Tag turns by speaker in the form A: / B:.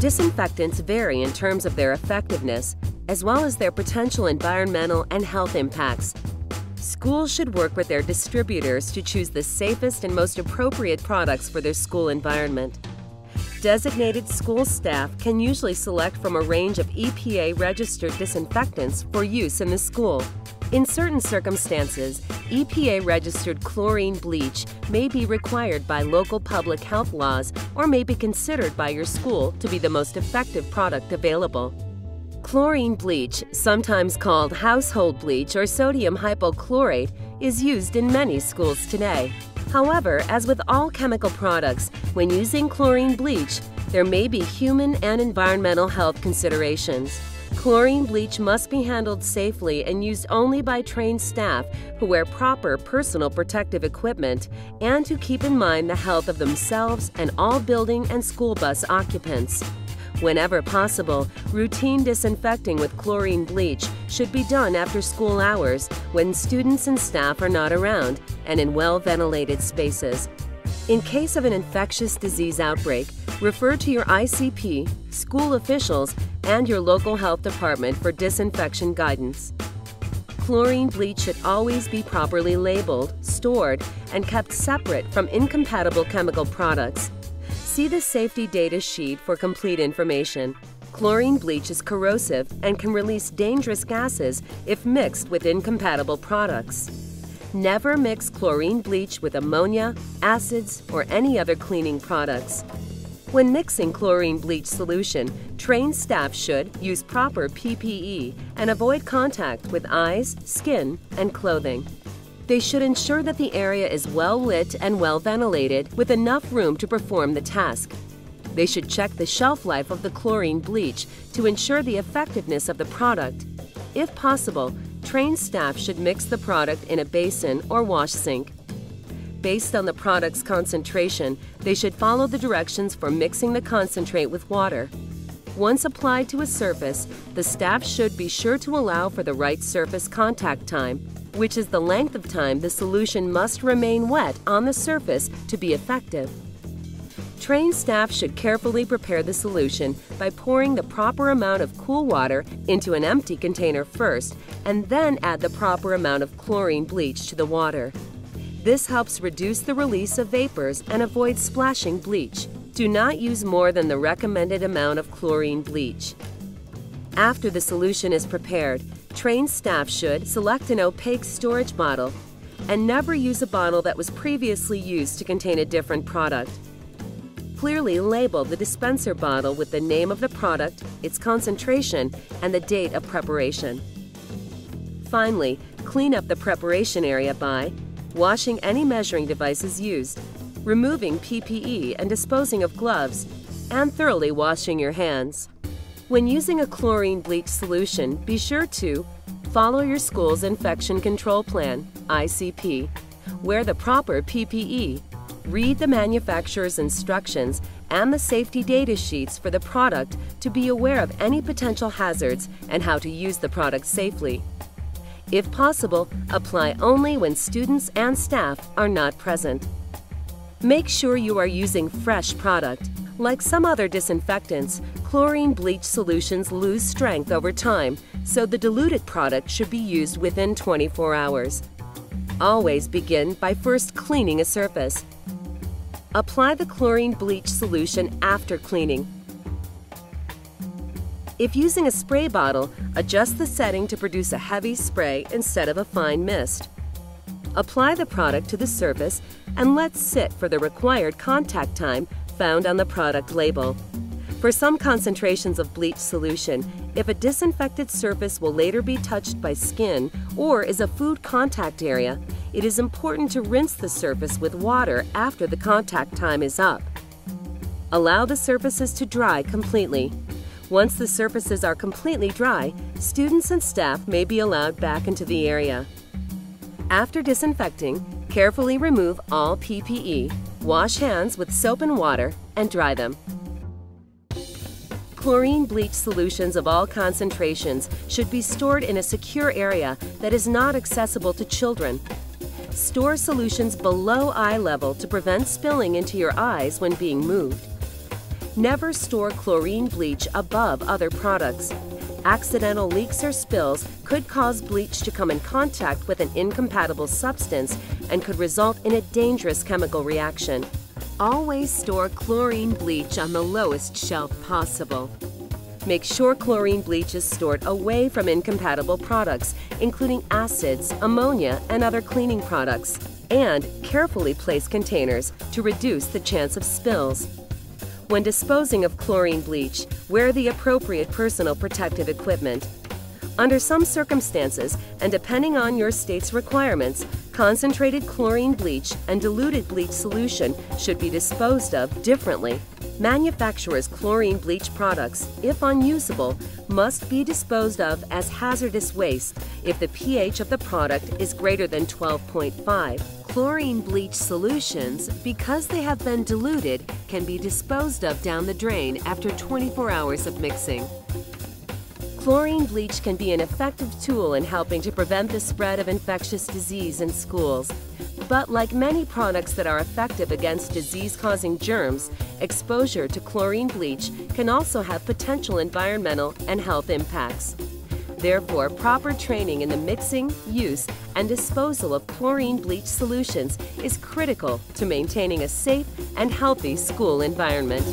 A: Disinfectants vary in terms of their effectiveness, as well as their potential environmental and health impacts. Schools should work with their distributors to choose the safest and most appropriate products for their school environment. Designated school staff can usually select from a range of EPA-registered disinfectants for use in the school. In certain circumstances, EPA-registered chlorine bleach may be required by local public health laws or may be considered by your school to be the most effective product available. Chlorine bleach, sometimes called household bleach or sodium hypochlorite, is used in many schools today. However, as with all chemical products, when using chlorine bleach, there may be human and environmental health considerations. Chlorine bleach must be handled safely and used only by trained staff who wear proper personal protective equipment and who keep in mind the health of themselves and all building and school bus occupants. Whenever possible, routine disinfecting with chlorine bleach should be done after school hours when students and staff are not around and in well-ventilated spaces. In case of an infectious disease outbreak, refer to your ICP, school officials, and your local health department for disinfection guidance. Chlorine bleach should always be properly labeled, stored, and kept separate from incompatible chemical products. See the safety data sheet for complete information. Chlorine bleach is corrosive and can release dangerous gases if mixed with incompatible products. Never mix chlorine bleach with ammonia, acids, or any other cleaning products. When mixing chlorine bleach solution, trained staff should use proper PPE and avoid contact with eyes, skin, and clothing. They should ensure that the area is well lit and well ventilated with enough room to perform the task. They should check the shelf life of the chlorine bleach to ensure the effectiveness of the product. If possible, trained staff should mix the product in a basin or wash sink. Based on the product's concentration, they should follow the directions for mixing the concentrate with water. Once applied to a surface, the staff should be sure to allow for the right surface contact time, which is the length of time the solution must remain wet on the surface to be effective. Trained staff should carefully prepare the solution by pouring the proper amount of cool water into an empty container first and then add the proper amount of chlorine bleach to the water. This helps reduce the release of vapors and avoid splashing bleach. Do not use more than the recommended amount of chlorine bleach. After the solution is prepared, trained staff should select an opaque storage bottle and never use a bottle that was previously used to contain a different product. Clearly label the dispenser bottle with the name of the product, its concentration, and the date of preparation. Finally, clean up the preparation area by washing any measuring devices used, removing PPE and disposing of gloves, and thoroughly washing your hands. When using a chlorine bleach solution, be sure to follow your school's Infection Control Plan, ICP, wear the proper PPE, read the manufacturer's instructions and the safety data sheets for the product to be aware of any potential hazards and how to use the product safely. If possible, apply only when students and staff are not present. Make sure you are using fresh product. Like some other disinfectants, chlorine bleach solutions lose strength over time, so the diluted product should be used within 24 hours. Always begin by first cleaning a surface. Apply the chlorine bleach solution after cleaning. If using a spray bottle, adjust the setting to produce a heavy spray instead of a fine mist. Apply the product to the surface and let sit for the required contact time found on the product label. For some concentrations of bleach solution, if a disinfected surface will later be touched by skin or is a food contact area, it is important to rinse the surface with water after the contact time is up. Allow the surfaces to dry completely. Once the surfaces are completely dry, students and staff may be allowed back into the area. After disinfecting, carefully remove all PPE, wash hands with soap and water, and dry them. Chlorine bleach solutions of all concentrations should be stored in a secure area that is not accessible to children. Store solutions below eye level to prevent spilling into your eyes when being moved. Never store chlorine bleach above other products. Accidental leaks or spills could cause bleach to come in contact with an incompatible substance and could result in a dangerous chemical reaction. Always store chlorine bleach on the lowest shelf possible. Make sure chlorine bleach is stored away from incompatible products, including acids, ammonia, and other cleaning products. And carefully place containers to reduce the chance of spills. When disposing of chlorine bleach, wear the appropriate personal protective equipment. Under some circumstances, and depending on your state's requirements, concentrated chlorine bleach and diluted bleach solution should be disposed of differently. Manufacturers' chlorine bleach products, if unusable, must be disposed of as hazardous waste if the pH of the product is greater than 12.5. Chlorine bleach solutions, because they have been diluted, can be disposed of down the drain after 24 hours of mixing. Chlorine bleach can be an effective tool in helping to prevent the spread of infectious disease in schools. But like many products that are effective against disease-causing germs, exposure to chlorine bleach can also have potential environmental and health impacts. Therefore, proper training in the mixing, use, and disposal of chlorine bleach solutions is critical to maintaining a safe and healthy school environment.